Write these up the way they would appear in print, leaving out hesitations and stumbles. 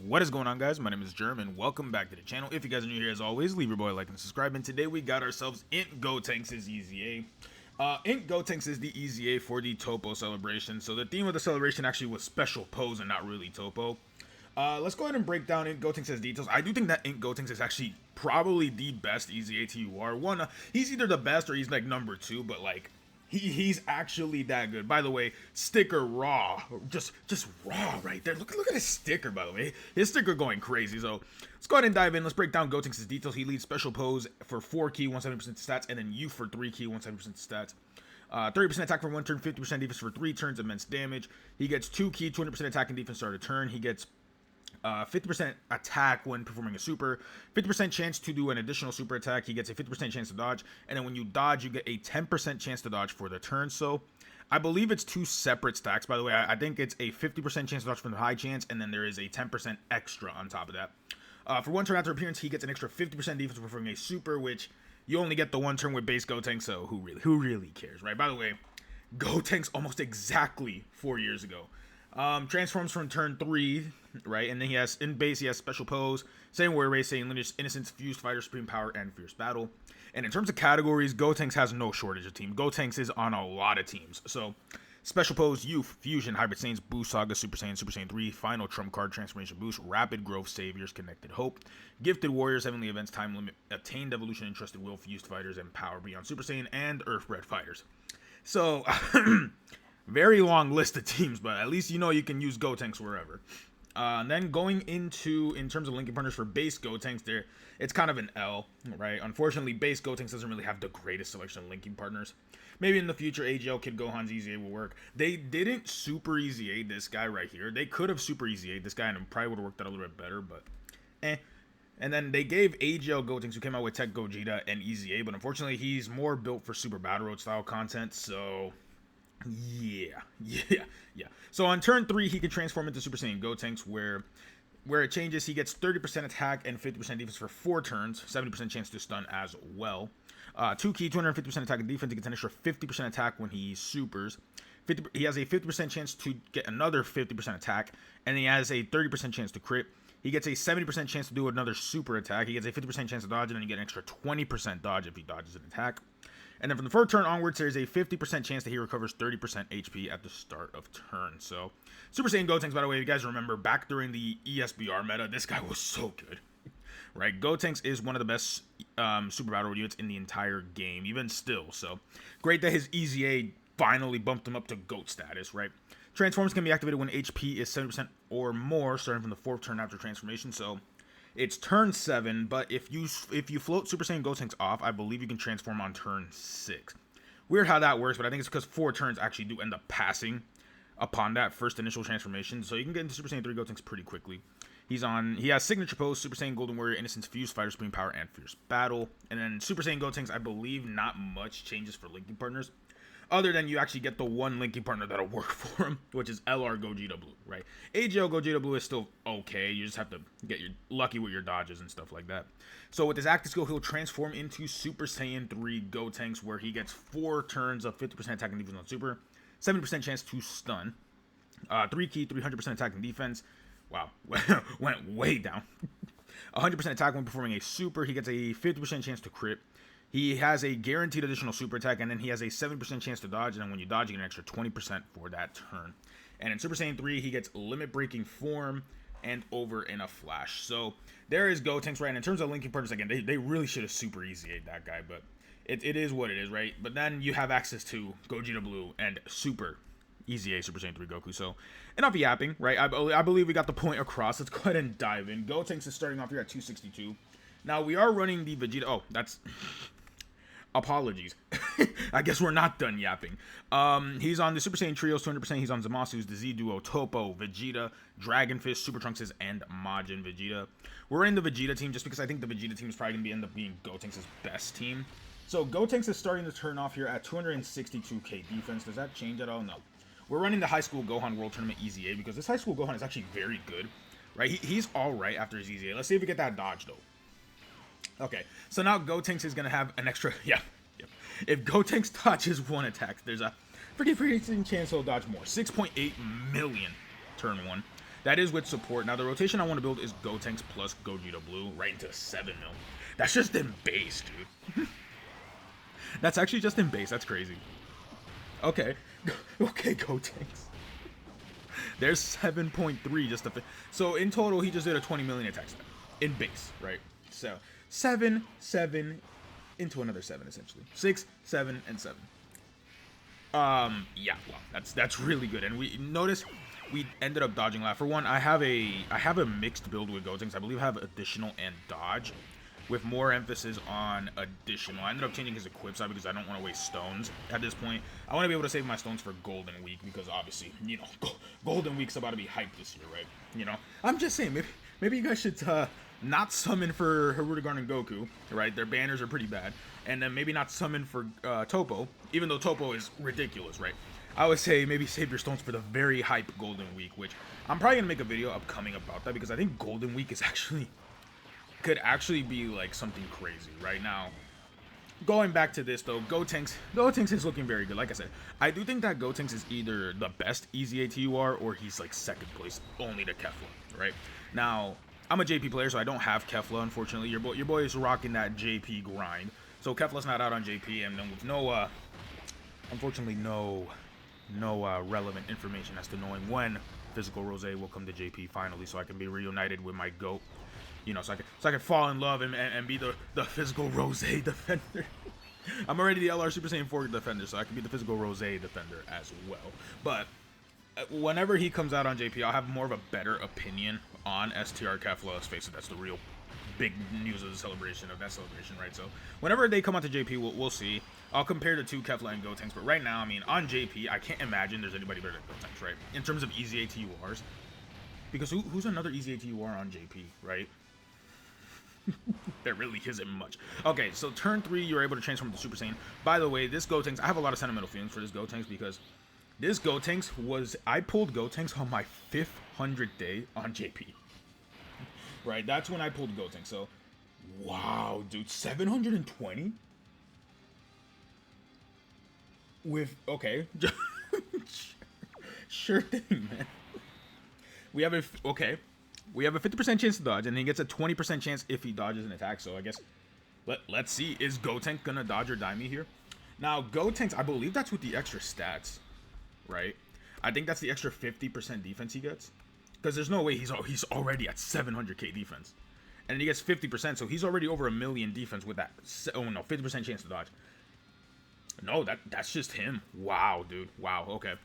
What is going on, guys? My name is Jerm, and welcome back to the channel. If you guys are new here, as always, leave your boy a like and subscribe. And today we got ourselves INT Gotenks' EZA. INT Gotenks is the EZA for the Topo celebration. So the theme of the celebration actually was special pose and not really Topo. Let's go ahead and break down INT Gotenks' details. I do think that INT Gotenks is actually probably the best EZA TUR. One, he's either the best or he's like number 2, but like he's actually that good. By the way, sticker raw, just raw right there. Look at his sticker, by the way. His sticker going crazy. So let's go ahead and dive in. Let's break down Gotenks' details. He leads special pose for 4 key, 170% stats, and then U for 3 key, 170% stats. 30% attack for 1 turn, 50% defense for 3 turns, immense damage. He gets 2 key, 200% attack and defense start a turn. He gets 50% attack when performing a super, 50% chance to do an additional super attack. He gets a 50% chance to dodge, and then when you dodge, you get a 10% chance to dodge for the turn. So I believe it's 2 separate stacks, by the way. I think it's a 50% chance to dodge from the high chance, and then there is a 10% extra on top of that. For 1 turn after appearance, he gets an extra 50% defense for performing a super, which you only get the 1 turn with base Gotenks, so who really cares, right? By the way, Gotenks almost exactly 4 years ago. Transforms from turn 3, right? And then he has, in base, he has special pose, same warrior race, saying lineage, innocence, fused fighter, supreme power, and fierce battle. And in terms of categories, Gotenks has no shortage of team. Gotenks is on a lot of teams. So, special pose, youth, fusion, hybrid saints, boost saga, Super Saiyan 3, final trump card, transformation boost, rapid growth, saviors, connected hope, gifted warriors, heavenly events, time limit, attained evolution, entrusted will, fused fighters, and power beyond Super Saiyan, and earthbred fighters. So, very long list of teams, but at least you know you can use Gotenks wherever. And then going into, in terms of linking partners for base Gotenks, there it's kind of an L, right? Unfortunately, base Gotenks doesn't really have the greatest selection of linking partners. Maybe in the future, AGL Kid Gohan's EZA will work. They didn't super EZA this guy right here. They could have super EZA this guy, and it probably would have worked out a little bit better, but And then they gave AGL Gotenks, who came out with Tech Gogeta and EZA, but unfortunately, he's more built for Super Battle Road style content, so yeah. So on turn 3, he can transform into Super Saiyan Gotenks, where it changes. He gets 30% attack and 50% defense for 4 turns, 70% chance to stun as well. 2 key, 250% attack and defense. He gets an extra 50% attack when he supers. He has a 50% chance to get another 50% attack, and he has a 30% chance to crit. He gets a 70% chance to do another super attack. He gets a 50% chance to dodge, and then you get an extra 20% dodge if he dodges an attack. And then from the 3rd turn onwards, there's a 50% chance that he recovers 30% HP at the start of turn. So, Super Saiyan Gotenks, by the way, if you guys remember, back during the ESBR meta, this guy was so good. Right? Gotenks is one of the best Super Battle units in the entire game, even still. So, great that his EZA finally bumped him up to GOAT status, right? Transforms can be activated when HP is 70% or more, starting from the 4th turn after transformation. So, it's turn 7, but if you float Super Saiyan Gotenks off, I believe you can transform on turn 6. Weird how that works, but I think it's because 4 turns actually do end up passing upon that first initial transformation, so you can get into Super Saiyan 3 Gotenks pretty quickly. He has signature pose, Super Saiyan Golden Warrior, Innocence, Fused Fighter, Supreme Power, and Fierce Battle. And then Super Saiyan Gotenks, I believe not much changes for linking partners, other than you actually get the one linking partner that'll work for him, which is LR Gogeta Blue, right? AGL Gogeta Blue is still okay. You just have to get lucky with your dodges and stuff like that. So with his active skill, he'll transform into Super Saiyan 3 Gotenks, where he gets 4 turns of 50% attack and defense on super, 70% chance to stun, 3 key, 300% attack and defense. Wow, went way down. 100% attack when performing a super. He gets a 50% chance to crit. He has a guaranteed additional super attack, and then he has a 7% chance to dodge, and then when you dodge, you get an extra 20% for that turn. And in Super Saiyan 3, he gets limit-breaking form and over in a flash. So there is Gotenks, right? And in terms of linking partners, again, they really should have super EZA'd that guy, but it is what it is, right? But then you have access to Gogeta Blue and super EZA Super Saiyan 3 Goku. So enough yapping, right? I believe we got the point across. Let's go ahead and dive in. Gotenks is starting off here at 262. Now, we are running the Vegeta... Oh, that's... Apologies. I guess we're not done yapping. He's on the Super Saiyan Trios, 200%. He's on Zamasu's, the Z Duo, Topo, Vegeta, Dragon Fist, Super Trunks' and Majin Vegeta. We're in the Vegeta team just because I think the Vegeta team is probably going to end up being Gotenks' best team. So Gotenks is starting to turn off here at 262k defense. Does that change at all? No. We're running the High School Gohan World Tournament EZA because this High School Gohan is actually very good. Right? He's alright after his EZA. Let's see if we get that dodge, though. Okay, so now Gotenks is going to have an extra... Yeah. If Gotenks dodges 1 attack, there's a pretty decent chance he'll dodge more. 6.8 million turn 1. That is with support. Now, the rotation I want to build is Gotenks plus Gogeta Blue right into 7 mil. That's just in base, dude. That's actually just in base. That's crazy. Okay. Okay, Gotenks. There's 7.3 just to so in total, he just did a 20 million attack stat in base, right? So 7, 7, into another 7 essentially. 6, 7, and 7. Yeah, well, that's really good. And we notice we ended up dodging a lot. For one, I have a mixed build with Gotenks. I believe I have additional and dodge, with more emphasis on additional. I ended up changing his equip side because I don't want to waste stones at this point. I want to be able to save my stones for Golden Week because obviously, you know, Golden Week's about to be hyped this year, right? You know, I'm just saying, maybe you guys should not summon for Hirudegarn and Goku, right? Their banners are pretty bad. And then maybe not summon for Topo, even though Topo is ridiculous, right? I would say maybe save your stones for the very hype Golden Week, which I'm probably going to make a video upcoming about that because I think Golden Week is could actually be like something crazy right now. Going back to this though, Gotenks is looking very good. Like I said, I do think that Gotenks is either the best EZA TUR or he's like second place only to Kefla, right? Now, I'm a JP player, so I don't have Kefla, unfortunately. Your boy is rocking that JP grind. So Kefla's not out on JP, and then with no, unfortunately, no relevant information as to knowing when Physical Rose will come to JP finally, so I can be reunited with my GOAT. You know, so I can fall in love and be the Physical Rose defender. I'm already the LR Super Saiyan 4 defender, so I can be the Physical Rose defender as well. But whenever he comes out on JP, I'll have more of a better opinion on STR Kefla. Let's face it, that's the real big news of the celebration, right? So whenever they come out to JP, we'll see. I'll compare the two Kefla and Gotenks, but right now, I mean, on JP, I can't imagine there's anybody better than Gotenks, right? In terms of EZA TURs, because who's another EZA TUR on JP, right? There really isn't much. Okay, so turn 3, you're able to transform to Super Saiyan. By the way, this Gotenks, I have a lot of sentimental feelings for this Gotenks because this Gotenks I pulled Gotenks on my 500th day on JP. Right, that's when I pulled Gotenks. So, wow, dude, 720? With, okay. Sure thing, man. We have a 50% chance to dodge, and he gets a 20% chance if he dodges an attack. So I guess let's see. Is Gotenks gonna dodge or die me here? Now Gotenks, I believe that's with the extra stats, right? I think that's the extra 50% defense he gets, because there's no way he's already at 700k defense, and he gets 50%, so he's already over 1 million defense with that. Oh no, 50% chance to dodge. No, that's just him. Wow, dude. Wow. Okay.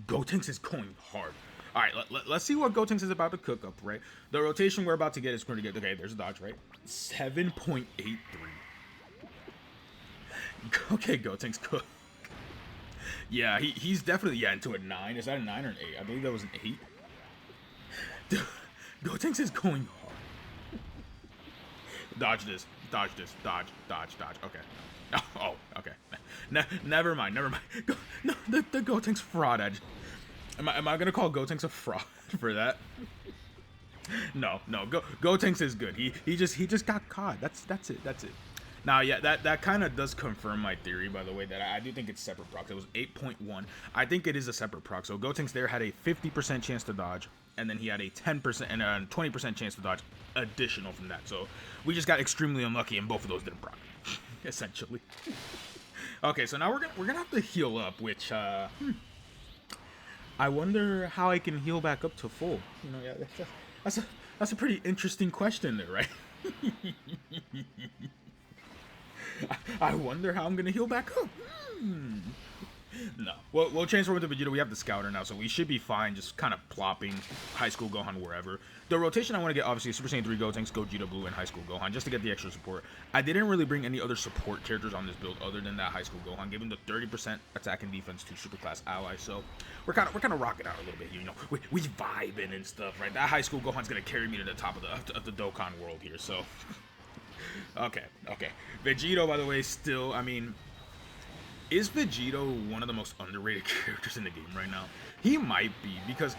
Gotenks is going hard. All right, let's see what Gotenks is about to cook up, right? The rotation we're about to get is going to get... Okay, there's a dodge, right? 7.83. Okay, Gotenks cook. Yeah, he's definitely... Yeah, into a 9. Is that a 9 or an 8? I believe that was an 8. Dude, Gotenks is going hard. Dodge this. Dodge this. Dodge. Okay. Oh, okay. Never mind. No, the Gotenks fraud edge. Am I gonna call Gotenks a fraud for that? No. Gotenks is good. He just got caught. That's it. Now, yeah, that kind of does confirm my theory, by the way, that I do think it's separate procs. It was 8.1. I think it is a separate proc. So Gotenks there had a 50% chance to dodge, and then he had a 10% and a 20% chance to dodge additional from that. So we just got extremely unlucky, and both of those didn't proc, essentially. Okay, so now we're gonna have to heal up, which I wonder how I can heal back up to full. You know, yeah, that's a pretty interesting question there, right? I wonder how I'm gonna heal back up. No, we'll transform into Vegeta. We have the Scouter now, so we should be fine. Just kind of plopping High School Gohan wherever. The rotation I want to get, obviously, Super Saiyan 3 Gotenks, Gogeta Blue, and High School Gohan, just to get the extra support. I didn't really bring any other support characters on this build other than that High School Gohan, giving the 30% attack and defense to super class allies. So we're kind of rocking out a little bit, you know. We vibing and stuff, right? That High School Gohan's gonna carry me to the top of the Dokkan world here. So okay. Vegito, by the way, still, I mean. Is Vegito one of the most underrated characters in the game right now? He might be, because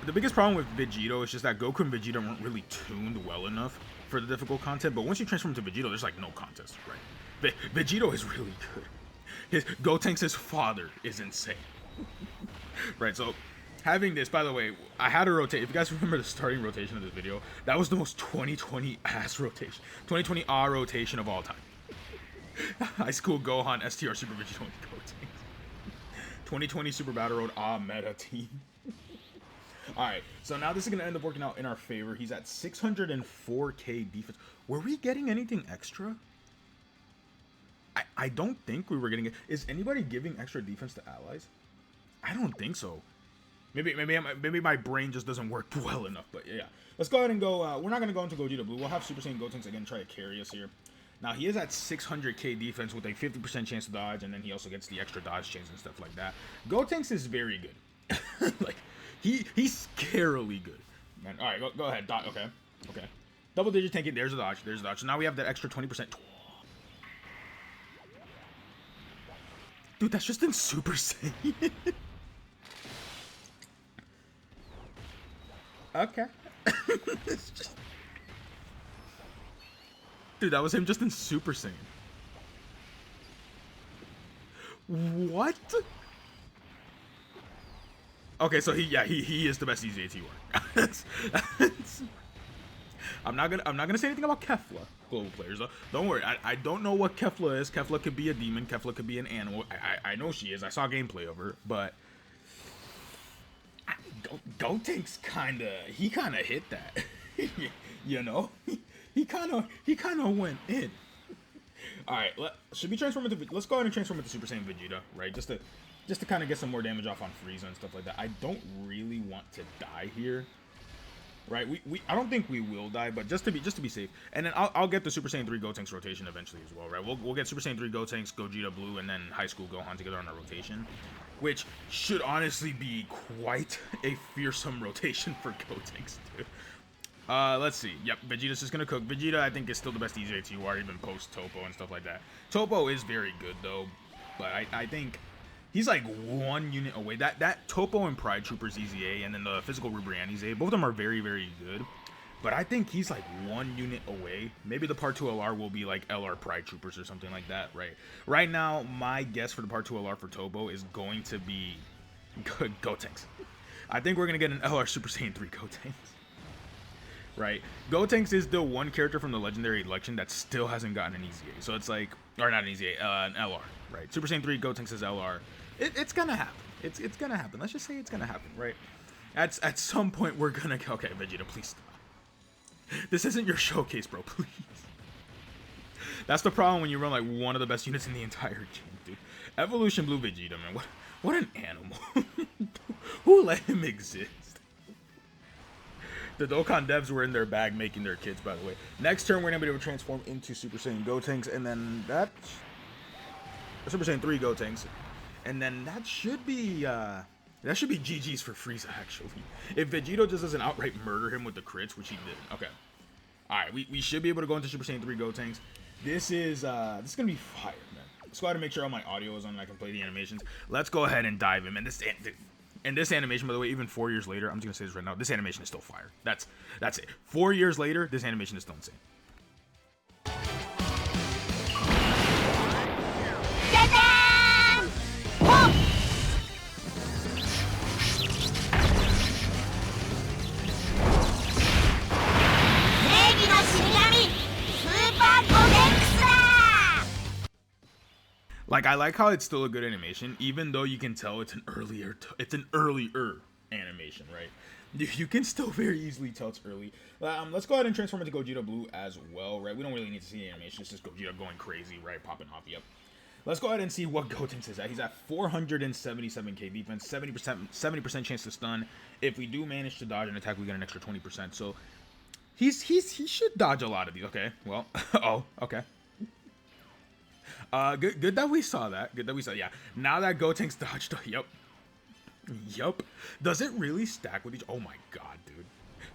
the biggest problem with Vegito is just that Goku and Vegeta weren't really tuned well enough for the difficult content, but once you transform to Vegito, there's like no contest, right? Vegito is really good. Gotenks' father is insane. Right, so Having this, by the way, I had to rotate. If you guys remember the starting rotation of this video, that was the most 2020 ass rotation. 2020 rotation of all time. High School Gohan, STR Super Vegeta Gotenks. 2020 Super Battle Road, meta team. Alright, so now this is going to end up working out in our favor. He's at 604k defense. Were we getting anything extra? I don't think we were getting it. Is anybody giving extra defense to allies? I don't think so. Maybe my brain just doesn't work well enough, but yeah. Let's go ahead and go. We're not going to go into Gogeta Blue. We'll have Super Saiyan Gotenks again try to carry us here. Now, he is at 600k defense with a 50% chance to dodge, and then he also gets the extra dodge chains and stuff like that. Gotenks is very good. Like, he's scarily good. Man, all right, go ahead. Okay. Double digit tank it. There's a dodge. So now we have that extra 20%. Dude, that's just in Super Saiyan. Okay. Dude, that was him just in Super Saiyan. What? Okay, so he is the best EZA TUR. I'm not gonna say anything about Kefla global players though. Don't worry, I don't know what Kefla is. Kefla could be a demon. Kefla could be an animal. I know she is. I saw gameplay of her, but Gotenks kinda hit that. You know, he kind of went in. All right, should we transform into? Let's go ahead and transform into Super Saiyan Vegeta, right? Just to kind of get some more damage off on Frieza and stuff like that. I don't really want to die here, right? I don't think we will die, but just to be safe. And then I'll get the Super Saiyan 3 Gotenks rotation eventually as well, right? We'll get Super Saiyan 3 Gotenks, Gogeta Blue, and then High School Gohan together on our rotation, which should honestly be quite a fearsome rotation for Gotenks, dude. Let's see. Yep, Vegeta's just gonna cook. Vegeta, I think, is still the best EZA TUR, even post Topo and stuff like that. Topo is very good though, but I think he's like one unit away. That Topo and Pride Troopers EZA, and then the physical Rubrian EZA, both of them are very, very good. But I think he's like one unit away. Maybe the Part 2 LR will be like LR Pride Troopers or something like that, right? Right now, my guess for the Part 2 LR for Topo is going to be Gotenks. I think we're gonna get an LR Super Saiyan 3 Gotenks. Right, Gotenks is the one character from the Legendary Election that still hasn't gotten an EZA. So it's like, or not an EZA, an LR, right? Super Saiyan 3 Gotenks is LR. It's gonna happen. It's gonna happen. Let's just say it's gonna happen, right? At some point we're gonna. Okay, Vegeta, please stop. This isn't your showcase, bro. Please. That's the problem when you run like one of the best units in the entire game, dude. Evolution Blue Vegeta, man. What an animal. Who let him exist? The Dokkan devs were in their bag making their kids, by the way. Next turn, we're going to be able to transform into Super Saiyan Gotenks, and then that... Super Saiyan 3 Gotenks. And then that should be GG's for Frieza, actually. If Vegito just doesn't outright murder him with the crits, which he did. Okay. Alright, we should be able to go into Super Saiyan 3 Gotenks. This is going to be fire, man. Let's go ahead and make sure all my audio is on and I can play the animations. Let's go ahead and dive in. And this animation, by the way, even 4 years later, I'm just gonna say this right now, this animation is still fire. That's it. 4 years later, this animation is still insane. Like, I like how it's still a good animation, even though you can tell it's an earlier animation, right? You can still very easily tell it's early. Let's go ahead and transform into Gogeta Blue as well, right? We don't really need to see the animation. It's just Gogeta going crazy, right? Popping off, yep. Let's go ahead and see what Gotenks is at. He's at 477k defense, 70% chance to stun. If we do manage to dodge an attack, we get an extra 20%. So he should dodge a lot of these. Okay, well, oh, okay. Good that we saw that. Yeah. Now that Gotenks dodged, yup. Does it really stack with each? Oh my god, dude.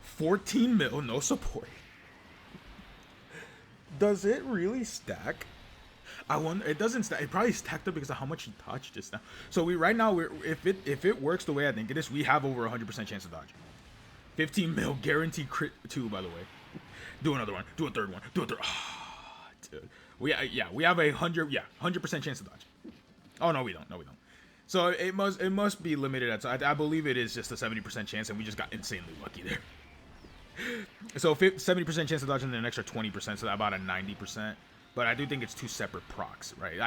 14 mil, no support. Does it really stack? I wonder. It doesn't stack. It probably stacked up because of how much he touched just now. So if it works the way I think it is, we have over 100% chance to dodge. 15 mil guaranteed crit 2, by the way. Do another one. Do a third one. Do a third. Oh, dude. We have a 100% chance to dodge. Oh no, we don't. So it must be limited at. So I believe it is just a 70% chance, and we just got insanely lucky there. So 70% chance of dodging, and an extra 20%, so about a 90%. But I do think it's two separate procs, right?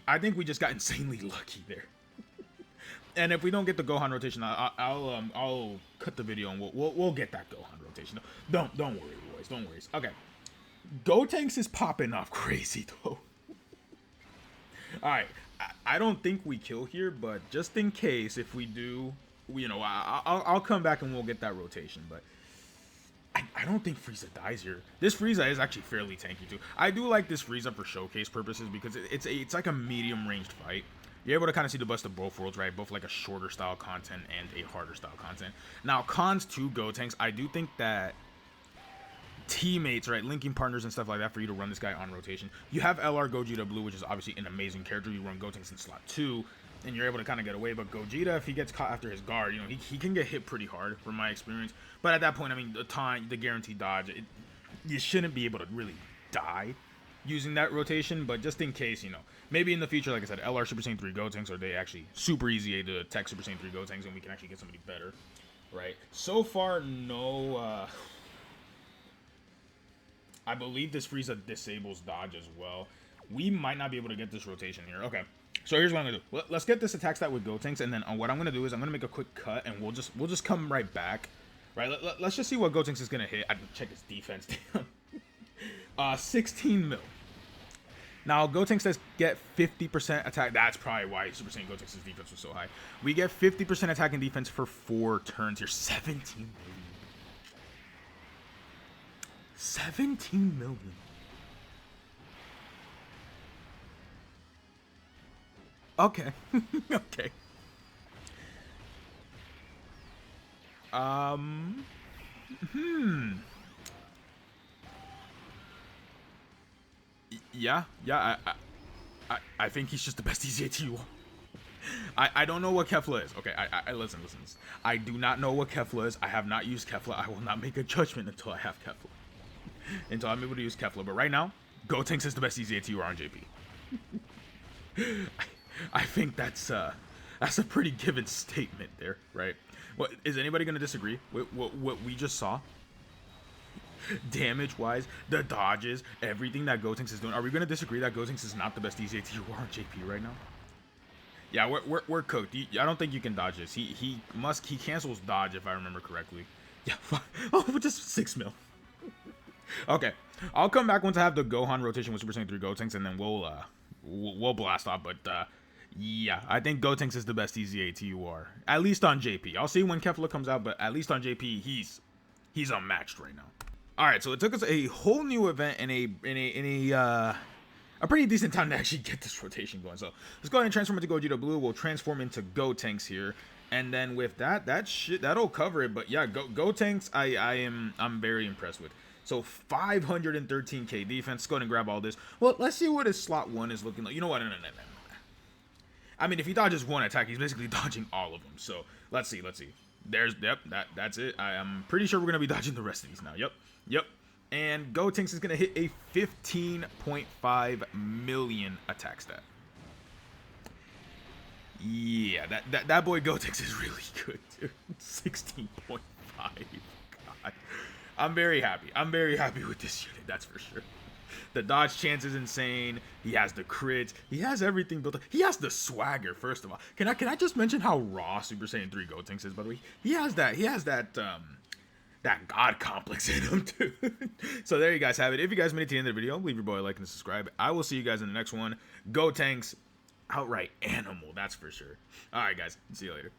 I think we just got insanely lucky there. And if we don't get the Gohan rotation, I'll cut the video and we'll get that Gohan rotation. Don't worry, boys. Don't worry. Okay, Gotenks is popping off crazy though. All right, I don't think we kill here, but just in case, if we do, you know, I'll come back and we'll get that rotation. But I don't think Frieza dies here. This Frieza is actually fairly tanky too. I do like this Frieza for showcase purposes because it's like a medium ranged fight. You're able to kind of see the best of both worlds, right? Both like a shorter style content and a harder style content. Now, cons to Gotenks, I do think that teammates, right, linking partners and stuff like that for you to run this guy on rotation. You have LR Gogeta Blue, which is obviously an amazing character. You run Gotenks in slot 2, and you're able to kind of get away. But Gogeta, if he gets caught after his guard, you know, he can get hit pretty hard from my experience. But at that point, I mean, the guaranteed dodge, you shouldn't be able to really die using that rotation. But just in case, you know, maybe in the future, like I said, LR Super Saiyan 3 Gotenks, or they actually Super EZA to Tech Super Saiyan 3 Gotenks, and we can actually get somebody better, right? So far, no. I believe this Frieza disables dodge as well. We might not be able to get this rotation here. Okay, so here's what I'm gonna do. Let's get this attack stat with Gotenks, and then what I'm gonna do is I'm gonna make a quick cut, and we'll just come right back. Right? Let's just see what Gotenks is gonna hit. I can check his defense down. 16 mil. Now Gotenks does get 50% attack. That's probably why Super Saiyan Gotenks' defense was so high. We get 50% attack and defense for 4 turns here. 17 million. 17 million. Okay. Okay. Yeah. I think he's just the best EZA TUR. I don't know what Kefla is. Okay, I listen. I do not know what Kefla is. I have not used Kefla. I will not make a judgment until I have Kefla. Until I'm able to use Kefla. But right now, Gotenks is the best EZA TUR on JP. I think that's a pretty given statement there, right? What is anybody going to disagree with what we just saw? Damage-wise, the dodges, everything that Gotenks is doing. Are we going to disagree that Gotenks is not the best EZA TUR on JP right now? Yeah, we're cooked. I don't think you can dodge this. He cancels dodge if I remember correctly. Yeah, oh, just 6 mil. Okay, I'll come back once I have the Gohan rotation with Super Saiyan 3 Gotenks, and then we'll blast off. But yeah, I think Gotenks is the best EZA TUR, at least on JP. I'll see when Kefla comes out, but at least on JP, he's unmatched right now. All right, so it took us a whole new event and a pretty decent time to actually get this rotation going. So let's go ahead and transform into Gogeta Blue. We'll transform into Gotenks here. And then with that'll cover it. But yeah, Gotenks, I'm very impressed with. So 513k defense. Let's go ahead and grab all this. Well, let's see what his slot 1 is looking like. You know what? No. I mean, if he dodges 1 attack, he's basically dodging all of them. So let's see. That's it. I'm pretty sure we're gonna be dodging the rest of these now. Yep. And Gotenks is gonna hit a 15.5 million attack stat. Yeah, that boy Gotenks is really good, dude. 16.5. God. I'm very happy. I'm very happy with this unit, that's for sure. The dodge chance is insane. He has the crits. He has everything built up. He has the swagger, first of all. Can I just mention how raw Super Saiyan 3 Gotenks is, by the way? He has that god complex in him, too. So there you guys have it. If you guys made it to the end of the video, leave your boy a like and subscribe. I will see you guys in the next one. Gotenks, outright animal, that's for sure. All right, guys. See you later.